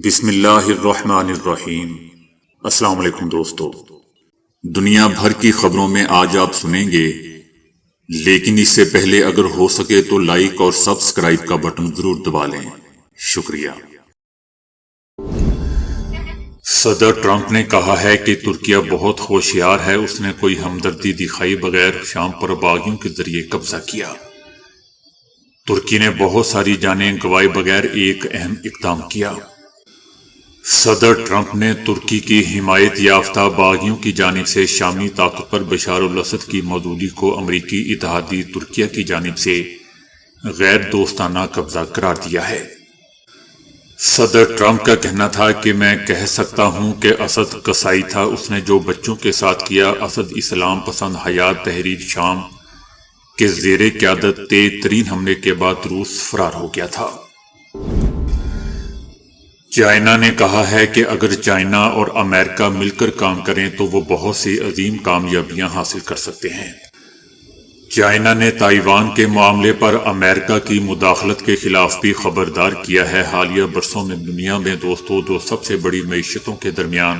بسم اللہ الرحمن الرحیم۔ السلام علیکم دوستو، دنیا بھر کی خبروں میں آج آپ سنیں گے، لیکن اس سے پہلے اگر ہو سکے تو لائک اور سبسکرائب کا بٹن ضرور دبا لیں۔ شکریہ۔ صدر ٹرمپ نے کہا ہے کہ ترکیہ بہت ہوشیار ہے، اس نے کوئی ہمدردی دکھائی بغیر شام پر باغیوں کے ذریعے قبضہ کیا۔ ترکی نے بہت ساری جانیں گنوائے بغیر ایک اہم اقدام کیا۔ صدر ٹرمپ نے ترکی کی حمایت یافتہ باغیوں کی جانب سے شامی طاقت پر بشار الاسد کی موجودگی کو امریکی اتحادی ترکیہ کی جانب سے غیر دوستانہ قبضہ قرار دیا ہے۔ صدر ٹرمپ کا کہنا تھا کہ میں کہہ سکتا ہوں کہ اسد قصائی تھا، اس نے جو بچوں کے ساتھ کیا۔ اسد اسلام پسند حیات تحریر شام کے زیر قیادت تیز ترین حملے کے بعد روس فرار ہو گیا تھا۔ چائنا نے کہا ہے کہ اگر چائنا اور امریکہ مل کر کام کریں تو وہ بہت سی عظیم کامیابیاں حاصل کر سکتے ہیں۔ چائنا نے تائیوان کے معاملے پر امریکہ کی مداخلت کے خلاف بھی خبردار کیا ہے۔ حالیہ برسوں میں دنیا میں دوستوں دو سب سے بڑی معیشتوں کے درمیان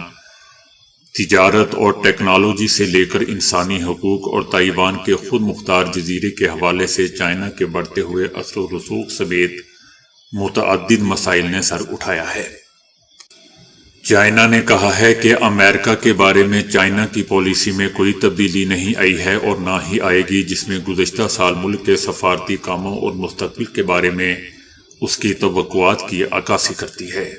تجارت اور ٹیکنالوجی سے لے کر انسانی حقوق اور تائیوان کے خود مختار جزیرے کے حوالے سے چائنا کے بڑھتے ہوئے اثر و رسوخ سمیت متعدد مسائل نے سر اٹھایا ہے۔ چائنا نے کہا ہے کہ امریکہ کے بارے میں چائنا کی پالیسی میں کوئی تبدیلی نہیں آئی ہے اور نہ ہی آئے گی، جس میں گزشتہ سال ملک کے سفارتی کاموں اور مستقبل کے بارے میں اس کی توقعات کی عکاسی کرتی ہے۔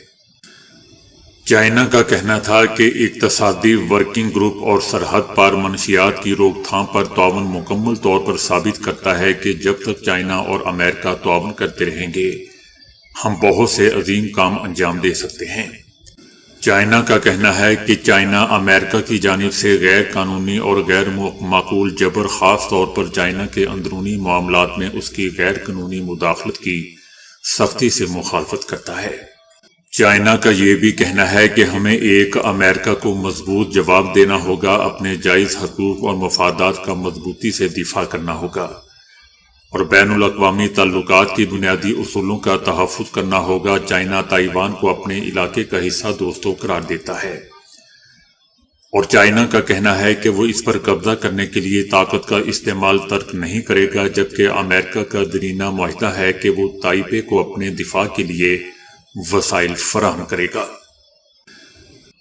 چائنا کا کہنا تھا کہ اقتصادی ورکنگ گروپ اور سرحد پار منشیات کی روک تھام پر تعاون مکمل طور پر ثابت کرتا ہے کہ جب تک چائنا اور امریکہ تعاون کرتے رہیں گے ہم بہت سے عظیم کام انجام دے سکتے ہیں۔ چائنا کا کہنا ہے کہ چائنا امریکہ کی جانب سے غیر قانونی اور غیر معقول جبر، خاص طور پر چائنا کے اندرونی معاملات میں اس کی غیر قانونی مداخلت کی سختی سے مخالفت کرتا ہے۔ چائنا کا یہ بھی کہنا ہے کہ ہمیں ایک امریکہ کو مضبوط جواب دینا ہوگا، اپنے جائز حقوق اور مفادات کا مضبوطی سے دفاع کرنا ہوگا اور بین الاقوامی تعلقات کی بنیادی اصولوں کا تحفظ کرنا ہوگا۔ چائنا تائیوان کو اپنے علاقے کا حصہ دوستوں قرار دیتا ہے اور چائنا کا کہنا ہے کہ وہ اس پر قبضہ کرنے کے لیے طاقت کا استعمال ترک نہیں کرے گا، جبکہ امریکہ کا دیرینہ معاہدہ ہے کہ وہ تائپے کو اپنے دفاع کے لیے وسائل فراہم کرے گا۔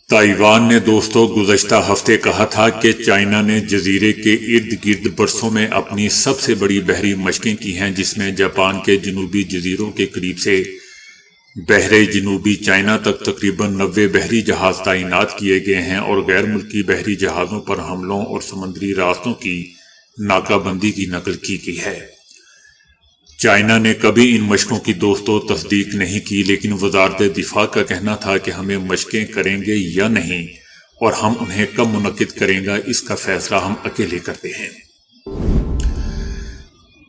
تائیوان نے دوستوں گزشتہ ہفتے کہا تھا کہ چائنا نے جزیرے کے ارد گرد برسوں میں اپنی سب سے بڑی بحری مشقیں کی ہیں، جس میں جاپان کے جنوبی جزیروں کے قریب سے بحر جنوبی چائنا تک تقریباً 90 بحری جہاز تعینات کیے گئے ہیں اور غیر ملکی بحری جہازوں پر حملوں اور سمندری راستوں کی ناکہ بندی کی نقل کی گئی ہے۔ چائنا نے کبھی ان مشقوں کی دوستوں تصدیق نہیں کی، لیکن وزارت دفاع کا کہنا تھا کہ ہمیں مشقیں کریں گے یا نہیں اور ہم انہیں کب منعقد کریں گا اس کا فیصلہ ہم اکیلے کرتے ہیں۔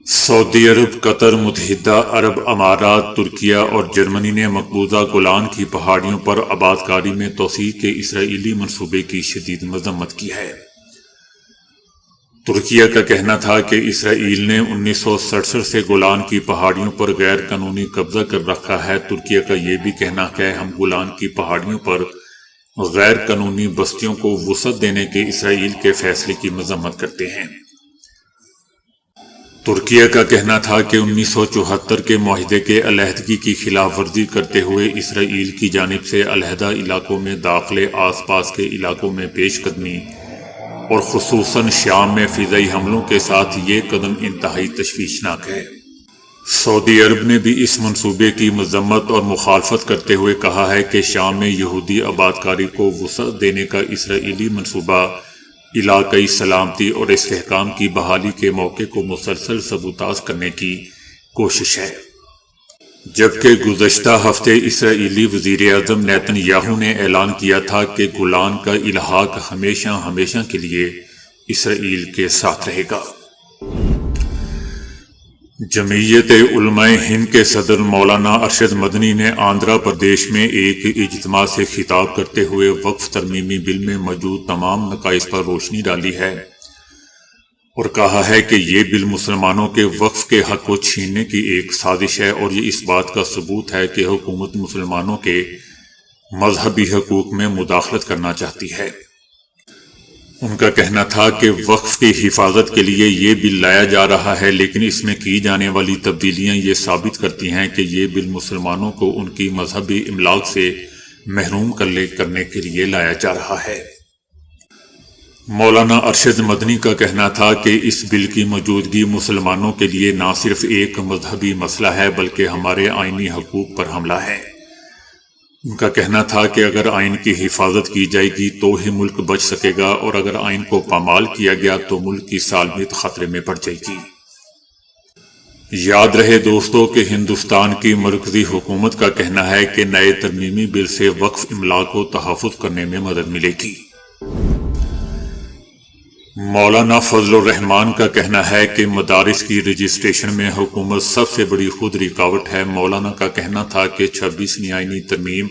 سعودی عرب، قطر، متحدہ عرب امارات، ترکیہ اور جرمنی نے مقبوضہ گولان کی پہاڑیوں پر آباد کاری میں توسیع کے اسرائیلی منصوبے کی شدید مذمت کی ہے۔ ترکیہ کا کہنا تھا کہ اسرائیل نے 1967 سے گولان کی پہاڑیوں پر غیر قانونی قبضہ کر رکھا ہے۔ ترکیہ کا یہ بھی کہنا ہے کہ ہم گولان کی پہاڑیوں پر غیر قانونی بستیوں کو وسعت دینے کے اسرائیل کے فیصلے کی مذمت کرتے ہیں۔ ترکیہ کا کہنا تھا کہ 1974 کے معاہدے کے علیحدگی کی خلاف ورزی کرتے ہوئے اسرائیل کی جانب سے علیحدہ علاقوں میں داخلے، آس پاس کے علاقوں میں پیش قدمی اور خصوصاً شام میں فضائی حملوں کے ساتھ یہ قدم انتہائی تشویشناک ہے۔ سعودی عرب نے بھی اس منصوبے کی مذمت اور مخالفت کرتے ہوئے کہا ہے کہ شام میں یہودی آباد کاری کو وسعت دینے کا اسرائیلی منصوبہ علاقائی سلامتی اور استحکام کی بحالی کے موقع کو مسلسل سبوتاژ کرنے کی کوشش ہے۔ جبکہ گزشتہ ہفتے اسرائیلی وزیر اعظم نیتن یاہو نے اعلان کیا تھا کہ گولان کا الحاق ہمیشہ کے لیے اسرائیل کے ساتھ رہے گا۔ جمعیت علماء ہند کے صدر مولانا ارشد مدنی نے آندھرا پردیش میں ایک اجتماع سے خطاب کرتے ہوئے وقف ترمیمی بل میں موجود تمام نقائص پر روشنی ڈالی ہے اور کہا ہے کہ یہ بل مسلمانوں کے وقف کے حق کو چھیننے کی ایک سازش ہے اور یہ اس بات کا ثبوت ہے کہ حکومت مسلمانوں کے مذہبی حقوق میں مداخلت کرنا چاہتی ہے۔ ان کا کہنا تھا کہ وقف کی حفاظت کے لیے یہ بل لایا جا رہا ہے، لیکن اس میں کی جانے والی تبدیلیاں یہ ثابت کرتی ہیں کہ یہ بل مسلمانوں کو ان کی مذہبی املاک سے محروم کرنے کے لیے لایا جا رہا ہے۔ مولانا ارشد مدنی کا کہنا تھا کہ اس بل کی موجودگی مسلمانوں کے لیے نہ صرف ایک مذہبی مسئلہ ہے بلکہ ہمارے آئینی حقوق پر حملہ ہے۔ ان کا کہنا تھا کہ اگر آئین کی حفاظت کی جائے گی تو ہی ملک بچ سکے گا، اور اگر آئین کو پامال کیا گیا تو ملک کی سالمیت خطرے میں پڑ جائے گی۔ یاد رہے دوستو کہ ہندوستان کی مرکزی حکومت کا کہنا ہے کہ نئے ترمیمی بل سے وقف املاک کو تحفظ کرنے میں مدد ملے گی۔ مولانا فضل الرحمان کا کہنا ہے کہ مدارس کی رجسٹریشن میں حکومت سب سے بڑی خود رکاوٹ ہے۔ مولانا کا کہنا تھا کہ 26ویں آئینی ترمیم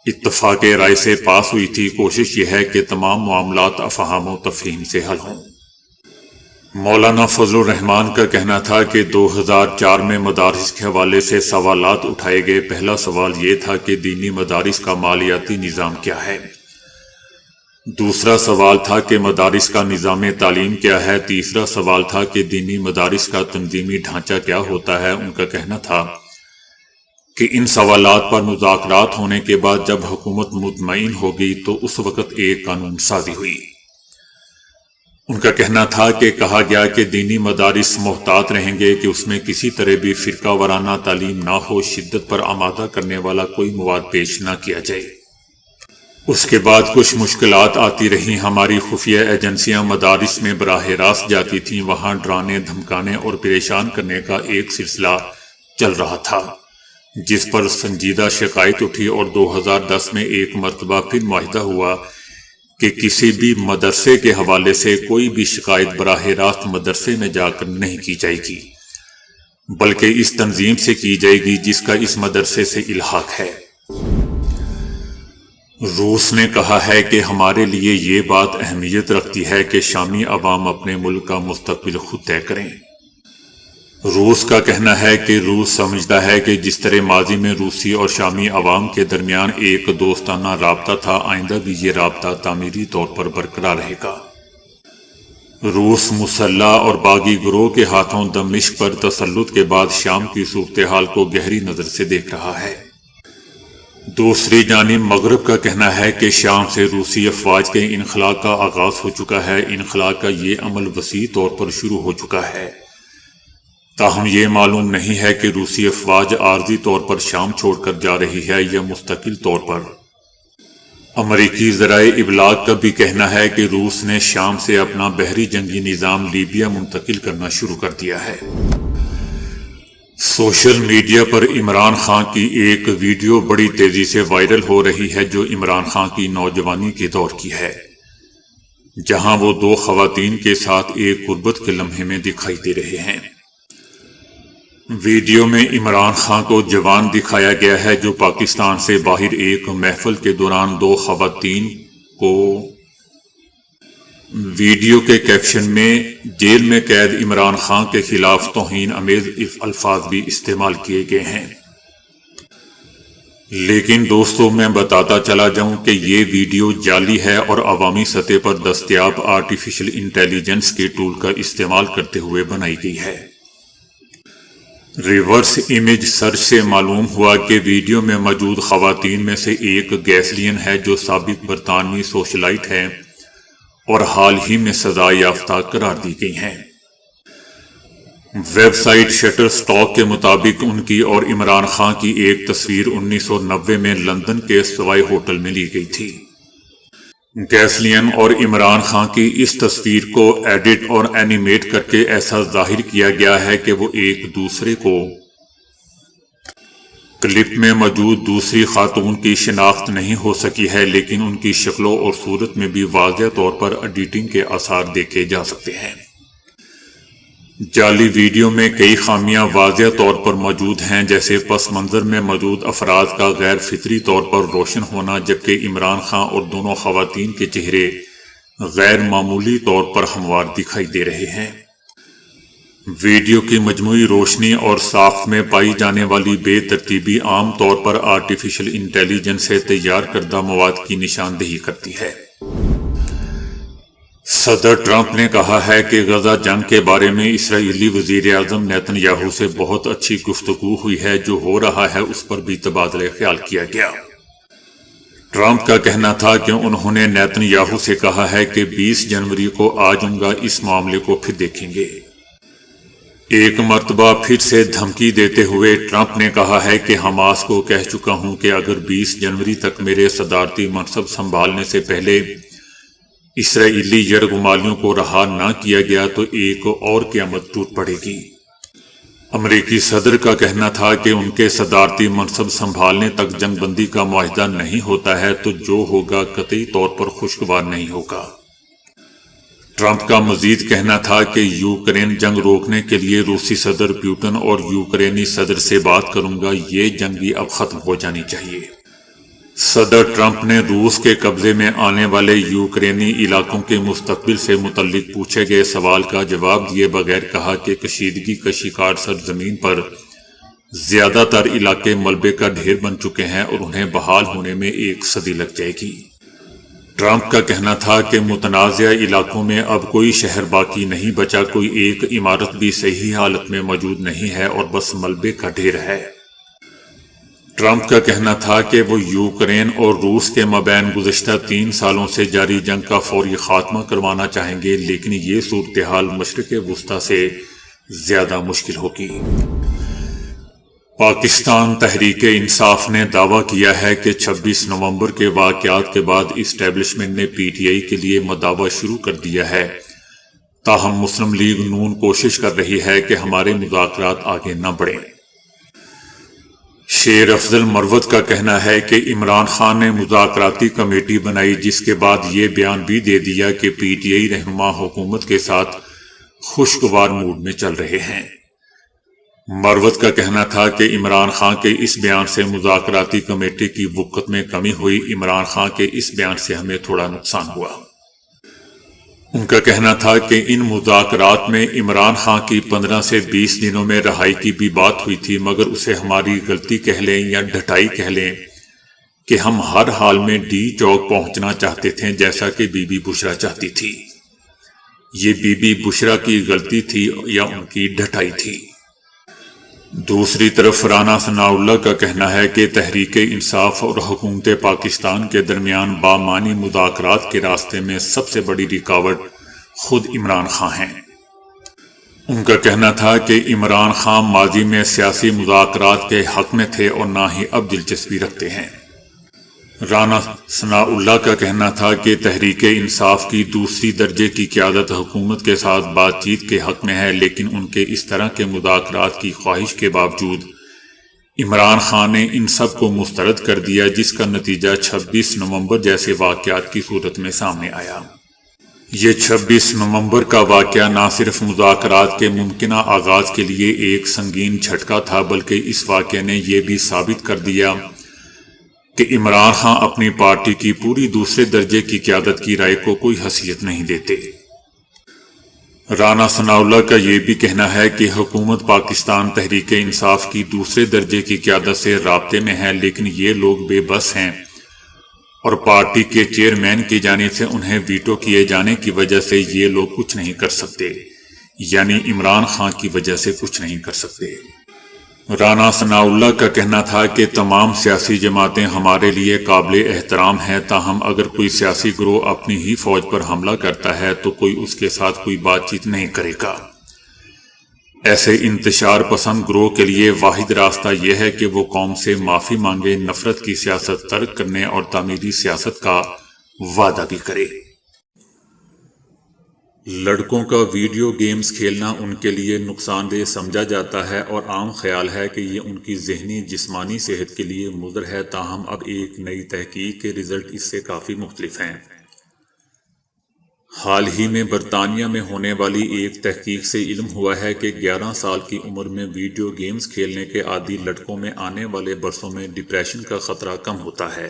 اتفاق رائے سے پاس ہوئی تھی۔ کوشش یہ ہے کہ تمام معاملات افہام و تفہیم سے حل ہوں۔ مولانا فضل الرحمان کا کہنا تھا کہ 2004 میں مدارس کے حوالے سے سوالات اٹھائے گئے۔ پہلا سوال یہ تھا کہ دینی مدارس کا مالیاتی نظام کیا ہے؟ دوسرا سوال تھا کہ مدارس کا نظام تعلیم کیا ہے؟ تیسرا سوال تھا کہ دینی مدارس کا تنظیمی ڈھانچہ کیا ہوتا ہے؟ ان کا کہنا تھا کہ ان سوالات پر مذاکرات ہونے کے بعد جب حکومت مطمئن ہوگی تو اس وقت ایک قانون سازی ہوئی۔ ان کا کہنا تھا کہ کہا گیا کہ دینی مدارس محتاط رہیں گے کہ اس میں کسی طرح بھی فرقہ وارانہ تعلیم نہ ہو، شدت پر آمادہ کرنے والا کوئی مواد پیش نہ کیا جائے۔ اس کے بعد کچھ مشکلات آتی رہیں۔ ہماری خفیہ ایجنسیاں مدارس میں براہ راست جاتی تھیں، وہاں ڈرانے، دھمکانے اور پریشان کرنے کا ایک سلسلہ چل رہا تھا، جس پر سنجیدہ شکایت اٹھی، اور 2010 میں ایک مرتبہ پھر معاہدہ ہوا کہ کسی بھی مدرسے کے حوالے سے کوئی بھی شکایت براہ راست مدرسے میں جا کر نہیں کی جائے گی، بلکہ اس تنظیم سے کی جائے گی جس کا اس مدرسے سے الحاق ہے۔ روس نے کہا ہے کہ ہمارے لیے یہ بات اہمیت رکھتی ہے کہ شامی عوام اپنے ملک کا مستقبل خود طے کریں۔ روس کا کہنا ہے کہ روس سمجھتا ہے کہ جس طرح ماضی میں روسی اور شامی عوام کے درمیان ایک دوستانہ رابطہ تھا، آئندہ بھی یہ رابطہ تعمیری طور پر برقرار رہے گا۔ روس مسلح اور باغی گروہ کے ہاتھوں دمشق پر تسلط کے بعد شام کی صورتحال کو گہری نظر سے دیکھ رہا ہے۔ دوسری جانب مغرب کا کہنا ہے کہ شام سے روسی افواج کے انخلاء کا آغاز ہو چکا ہے۔ انخلاء کا یہ عمل وسیع طور پر شروع ہو چکا ہے، تاہم یہ معلوم نہیں ہے کہ روسی افواج عارضی طور پر شام چھوڑ کر جا رہی ہے یا مستقل طور پر۔ امریکی ذرائع ابلاغ کا بھی کہنا ہے کہ روس نے شام سے اپنا بحری جنگی نظام لیبیا منتقل کرنا شروع کر دیا ہے۔ سوشل میڈیا پر عمران خان کی ایک ویڈیو بڑی تیزی سے وائرل ہو رہی ہے جو عمران خان کی نوجوانی کے دور کی ہے، جہاں وہ دو خواتین کے ساتھ ایک غربت کے لمحے میں دکھائی دے رہے ہیں۔ ویڈیو میں عمران خان کو جوان دکھایا گیا ہے جو پاکستان سے باہر ایک محفل کے دوران دو خواتین کو ویڈیو کے کیپشن میں جیل میں قید عمران خان کے خلاف توہین آمیز الفاظ بھی استعمال کیے گئے ہیں۔ لیکن دوستوں میں بتاتا چلا جاؤں کہ یہ ویڈیو جعلی ہے اور عوامی سطح پر دستیاب آرٹیفیشل انٹیلیجنس کے ٹول کا استعمال کرتے ہوئے بنائی گئی ہے۔ ریورس امیج سرچ سے معلوم ہوا کہ ویڈیو میں موجود خواتین میں سے ایک گیسلین ہے جو سابق برطانوی سوشلائٹ ہے اور حال ہی میں سزا یافتہ قرار دی گئی ہیں۔ ویب سائٹ شٹر سٹاک کے مطابق ان کی اور عمران خان کی ایک تصویر 1990 میں لندن کے سوائے ہوٹل میں لی گئی تھی۔ گیسلین اور عمران خان کی اس تصویر کو ایڈٹ اور اینیمیٹ کر کے ایسا ظاہر کیا گیا ہے کہ وہ ایک دوسرے کو کلپ میں موجود دوسری خاتون کی شناخت نہیں ہو سکی ہے، لیکن ان کی شکلوں اور صورت میں بھی واضح طور پر ایڈیٹنگ کے آثار دیکھے جا سکتے ہیں۔ جعلی ویڈیو میں کئی خامیاں واضح طور پر موجود ہیں، جیسے پس منظر میں موجود افراد کا غیر فطری طور پر روشن ہونا، جبکہ عمران خان اور دونوں خواتین کے چہرے غیر معمولی طور پر ہموار دکھائی دے رہے ہیں۔ ویڈیو کی مجموعی روشنی اور ساخت میں پائی جانے والی بے ترتیبی عام طور پر آرٹیفیشل انٹیلیجنس سے تیار کردہ مواد کی نشاندہی کرتی ہے۔ صدر ٹرمپ نے کہا ہے کہ غزہ جنگ کے بارے میں اسرائیلی وزیر اعظم نیتن یاہو سے بہت اچھی گفتگو ہوئی ہے، جو ہو رہا ہے اس پر بھی تبادلہ خیال کیا گیا۔ ٹرمپ کا کہنا تھا کہ انہوں نے نیتن یاہو سے کہا ہے کہ 20 جنوری کو آ جاؤں گا، اس معاملے کو پھر دیکھیں گے۔ ایک مرتبہ پھر سے دھمکی دیتے ہوئے ٹرمپ نے کہا ہے کہ حماس کو کہہ چکا ہوں کہ اگر 20 جنوری تک میرے صدارتی منصب سنبھالنے سے پہلے اسرائیلی یرغمالیوں کو رہا نہ کیا گیا تو ایک اور قیامت ٹوٹ پڑے گی۔ امریکی صدر کا کہنا تھا کہ ان کے صدارتی منصب سنبھالنے تک جنگ بندی کا معاہدہ نہیں ہوتا ہے تو جو ہوگا قطعی طور پر خوشگوار نہیں ہوگا۔ ٹرمپ کا مزید کہنا تھا کہ یوکرین جنگ روکنے کے لیے روسی صدر پیوٹن اور یوکرینی صدر سے بات کروں گا، یہ جنگ بھی اب ختم ہو جانی چاہیے۔ صدر ٹرمپ نے روس کے قبضے میں آنے والے یوکرینی علاقوں کے مستقبل سے متعلق پوچھے گئے سوال کا جواب دیے بغیر کہا کہ کشیدگی کا شکار سرزمین پر زیادہ تر علاقے ملبے کا ڈھیر بن چکے ہیں اور انہیں بحال ہونے میں 1 صدی لگ جائے گی۔ ٹرمپ کا کہنا تھا کہ متنازع علاقوں میں اب کوئی شہر باقی نہیں بچا، کوئی ایک عمارت بھی صحیح حالت میں موجود نہیں ہے اور بس ملبے کا ڈھیر ہے۔ ٹرمپ کا کہنا تھا کہ وہ یوکرین اور روس کے مابین گزشتہ 3 سالوں سے جاری جنگ کا فوری خاتمہ کروانا چاہیں گے، لیکن یہ صورتحال مشرق وسطی سے زیادہ مشکل ہوگی۔ پاکستان تحریک انصاف نے دعویٰ کیا ہے کہ 26 نومبر کے واقعات کے بعد اسٹیبلشمنٹ نے پی ٹی آئی کے لیے مداوع شروع کر دیا ہے، تاہم مسلم لیگ نون کوشش کر رہی ہے کہ ہمارے مذاکرات آگے نہ بڑھیں۔ شیر افضل مروت کا کہنا ہے کہ عمران خان نے مذاکراتی کمیٹی بنائی، جس کے بعد یہ بیان بھی دے دیا کہ پی ٹی آئی رہنما حکومت کے ساتھ خوشگوار موڈ میں چل رہے ہیں۔ مروت کا کہنا تھا کہ عمران خان کے اس بیان سے مذاکراتی کمیٹی کی وقت میں کمی ہوئی، عمران خان کے اس بیان سے ہمیں تھوڑا نقصان ہوا۔ ان کا کہنا تھا کہ ان مذاکرات میں عمران خان کی 15 سے 20 دنوں میں رہائی کی بھی بات ہوئی تھی، مگر اسے ہماری غلطی کہہ لیں یا ڈھٹائی کہہ لیں کہ ہم ہر حال میں ڈی چوک پہنچنا چاہتے تھے جیسا کہ بی بی بشرا چاہتی تھی۔ یہ بی بی بشرا کی غلطی تھی یا ان کی ڈھٹائی تھی؟ دوسری طرف رانا ثناء اللہ کا کہنا ہے کہ تحریک انصاف اور حکومت پاکستان کے درمیان بامعنی مذاکرات کے راستے میں سب سے بڑی رکاوٹ خود عمران خان ہیں۔ ان کا کہنا تھا کہ عمران خان ماضی میں سیاسی مذاکرات کے حق میں تھے اور نہ ہی اب دلچسپی رکھتے ہیں۔ رانا ثناء اللہ کا کہنا تھا کہ تحریک انصاف کی دوسری درجے کی قیادت حکومت کے ساتھ بات چیت کے حق میں ہے، لیکن ان کے اس طرح کے مذاکرات کی خواہش کے باوجود عمران خان نے ان سب کو مسترد کر دیا، جس کا نتیجہ 26 نومبر جیسے واقعات کی صورت میں سامنے آیا۔ یہ 26 نومبر کا واقعہ نہ صرف مذاکرات کے ممکنہ آغاز کے لیے ایک سنگین جھٹکا تھا، بلکہ اس واقعے نے یہ بھی ثابت کر دیا کہ عمران خان اپنی پارٹی کی پوری دوسرے درجے کی قیادت کی رائے کو کوئی حیثیت نہیں دیتے۔ رانا ثناء اللہ کا یہ بھی کہنا ہے کہ حکومت پاکستان تحریک انصاف کی دوسرے درجے کی قیادت سے رابطے میں ہے، لیکن یہ لوگ بے بس ہیں اور پارٹی کے چیئرمین کی جانب سے انہیں ویٹو کیے جانے کی وجہ سے یہ لوگ کچھ نہیں کر سکتے، یعنی عمران خان کی وجہ سے کچھ نہیں کر سکتے۔ رانا ثناء اللہ کا کہنا تھا کہ تمام سیاسی جماعتیں ہمارے لیے قابل احترام ہیں، تاہم اگر کوئی سیاسی گروہ اپنی ہی فوج پر حملہ کرتا ہے تو کوئی اس کے ساتھ کوئی بات چیت نہیں کرے گا۔ ایسے انتشار پسند گروہ کے لیے واحد راستہ یہ ہے کہ وہ قوم سے معافی مانگے، نفرت کی سیاست ترک کرنے اور تعمیری سیاست کا وعدہ بھی کرے۔ لڑکوں کا ویڈیو گیمز کھیلنا ان کے لیے نقصان دہ سمجھا جاتا ہے اور عام خیال ہے کہ یہ ان کی ذہنی جسمانی صحت کے لیے مضر ہے، تاہم اب ایک نئی تحقیق کے رزلٹ اس سے کافی مختلف ہیں۔ حال ہی میں برطانیہ میں ہونے والی ایک تحقیق سے علم ہوا ہے کہ 11 سال کی عمر میں ویڈیو گیمز کھیلنے کے عادی لڑکوں میں آنے والے برسوں میں ڈپریشن کا خطرہ کم ہوتا ہے۔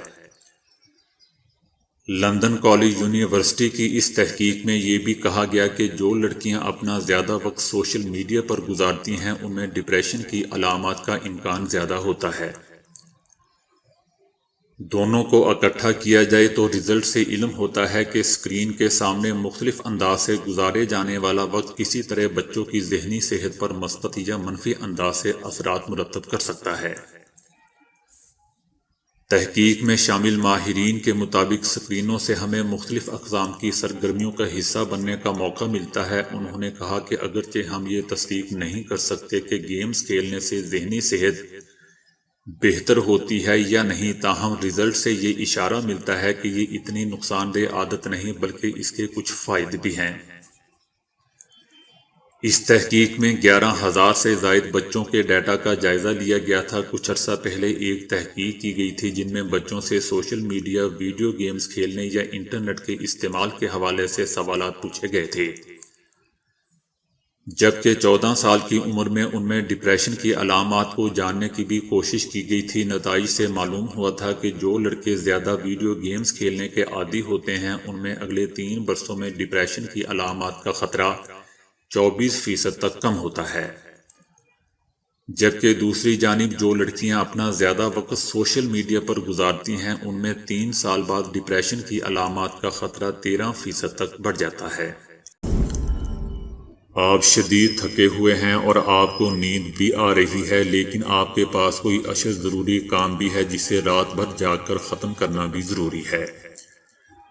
لندن کالج یونیورسٹی کی اس تحقیق میں یہ بھی کہا گیا کہ جو لڑکیاں اپنا زیادہ وقت سوشل میڈیا پر گزارتی ہیں ان میں ڈپریشن کی علامات کا امکان زیادہ ہوتا ہے۔ دونوں کو اکٹھا کیا جائے تو رزلٹ سے علم ہوتا ہے کہ اسکرین کے سامنے مختلف انداز سے گزارے جانے والا وقت کسی طرح بچوں کی ذہنی صحت پر مثبت یا منفی انداز سے اثرات مرتب کر سکتا ہے۔ تحقیق میں شامل ماہرین کے مطابق اسکرینوں سے ہمیں مختلف اقسام کی سرگرمیوں کا حصہ بننے کا موقع ملتا ہے۔ انہوں نے کہا کہ اگرچہ ہم یہ تصدیق نہیں کر سکتے کہ گیمز کھیلنے سے ذہنی صحت بہتر ہوتی ہے یا نہیں، تاہم رزلٹ سے یہ اشارہ ملتا ہے کہ یہ اتنی نقصان دہ عادت نہیں بلکہ اس کے کچھ فائدے بھی ہیں۔ اس تحقیق میں 11,000 سے زائد بچوں کے ڈیٹا کا جائزہ لیا گیا تھا۔ کچھ عرصہ پہلے ایک تحقیق کی گئی تھی جن میں بچوں سے سوشل میڈیا، ویڈیو گیمز کھیلنے یا انٹرنیٹ کے استعمال کے حوالے سے سوالات پوچھے گئے تھے، جبکہ 14 سال کی عمر میں ان میں ڈپریشن کی علامات کو جاننے کی بھی کوشش کی گئی تھی۔ نتائج سے معلوم ہوا تھا کہ جو لڑکے زیادہ ویڈیو گیمز کھیلنے کے عادی ہوتے ہیں ان میں اگلے 3 برسوں میں ڈپریشن کی علامات کا خطرہ 24% تک کم ہوتا ہے، جبکہ دوسری جانب جو لڑکیاں اپنا زیادہ وقت سوشل میڈیا پر گزارتی ہیں ان میں 3 سال بعد ڈپریشن کی علامات کا خطرہ 13% تک بڑھ جاتا ہے۔ آپ شدید تھکے ہوئے ہیں اور آپ کو نیند بھی آ رہی ہے، لیکن آپ کے پاس کوئی اشد ضروری کام بھی ہے جسے رات بھر جاگ کر ختم کرنا بھی ضروری ہے۔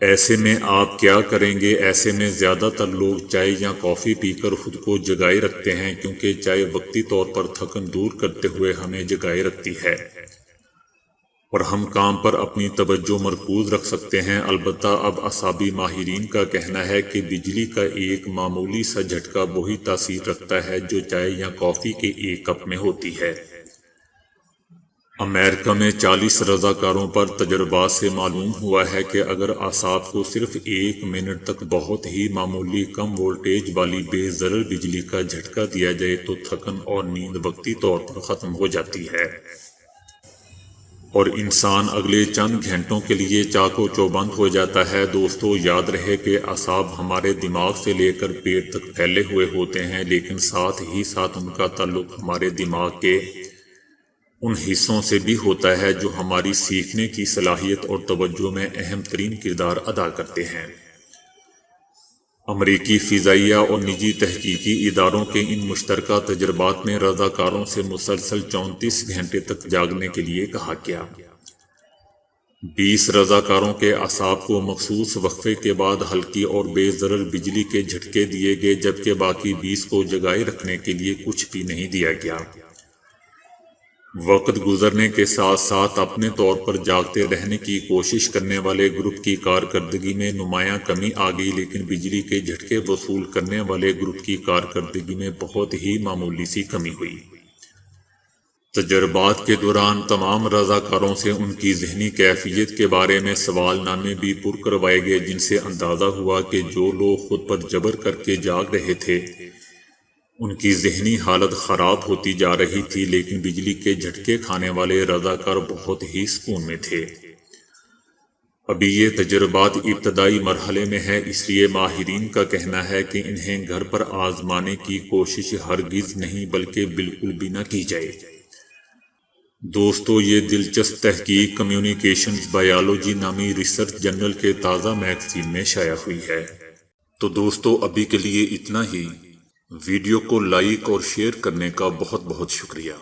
ایسے میں آپ کیا کریں گے؟ ایسے میں زیادہ تر لوگ چائے یا کافی پی کر خود کو جگائے رکھتے ہیں، کیونکہ چائے وقتی طور پر تھکن دور کرتے ہوئے ہمیں جگائے رکھتی ہے اور ہم کام پر اپنی توجہ مرکوز رکھ سکتے ہیں۔ البتہ اب اعصابی ماہرین کا کہنا ہے کہ بجلی کا ایک معمولی سا جھٹکا وہی تاثیر رکھتا ہے جو چائے یا کافی کے ایک کپ میں ہوتی ہے۔ امریکہ میں 40 رضاکاروں پر تجربات سے معلوم ہوا ہے کہ اگر اعصاب کو صرف 1 منٹ تک بہت ہی معمولی کم وولٹیج والی بے ضرر بجلی کا جھٹکا دیا جائے تو تھکن اور نیند وقتی طور پر ختم ہو جاتی ہے اور انسان اگلے چند گھنٹوں کے لیے چاق و چوبند ہو جاتا ہے۔ دوستو، یاد رہے کہ اعصاب ہمارے دماغ سے لے کر پیٹ تک پھیلے ہوئے ہوتے ہیں، لیکن ساتھ ہی ساتھ ان کا تعلق ہمارے دماغ کے ان حصوں سے بھی ہوتا ہے جو ہماری سیکھنے کی صلاحیت اور توجہ میں اہم ترین کردار ادا کرتے ہیں۔ امریکی فضائیہ اور نجی تحقیقی اداروں کے ان مشترکہ تجربات میں رضاکاروں سے مسلسل 34 گھنٹے تک جاگنے کے لیے کہا گیا۔ 20 رضاکاروں کے اعصاب کو مخصوص وقفے کے بعد ہلکی اور بے ضرر بجلی کے جھٹکے دیے گئے، جبکہ باقی 20 کو جگائے رکھنے کے لیے کچھ بھی نہیں دیا گیا۔ وقت گزرنے کے ساتھ ساتھ اپنے طور پر جاگتے رہنے کی کوشش کرنے والے گروپ کی کارکردگی میں نمایاں کمی آ گئی، لیکن بجلی کے جھٹکے وصول کرنے والے گروپ کی کارکردگی میں بہت ہی معمولی سی کمی ہوئی۔ تجربات کے دوران تمام رضاکاروں سے ان کی ذہنی کیفیت کے بارے میں سوال نامے بھی پر کروائے گئے، جن سے اندازہ ہوا کہ جو لوگ خود پر جبر کر کے جاگ رہے تھے ان کی ذہنی حالت خراب ہوتی جا رہی تھی، لیکن بجلی کے جھٹکے کھانے والے رضاکار بہت ہی سکون میں تھے۔ ابھی یہ تجربات ابتدائی مرحلے میں ہے، اس لیے ماہرین کا کہنا ہے کہ انہیں گھر پر آزمانے کی کوشش ہرگز نہیں بلکہ بالکل بھی نہ کی جائے۔ دوستو، یہ دلچسپ تحقیق کمیونیکیشنز بائیولوجی نامی ریسرچ جرنل کے تازہ میگزین میں شائع ہوئی ہے۔ تو دوستو، ابھی کے لیے اتنا ہی۔ ویڈیو کو لائک اور شیئر کرنے کا بہت بہت شکریہ۔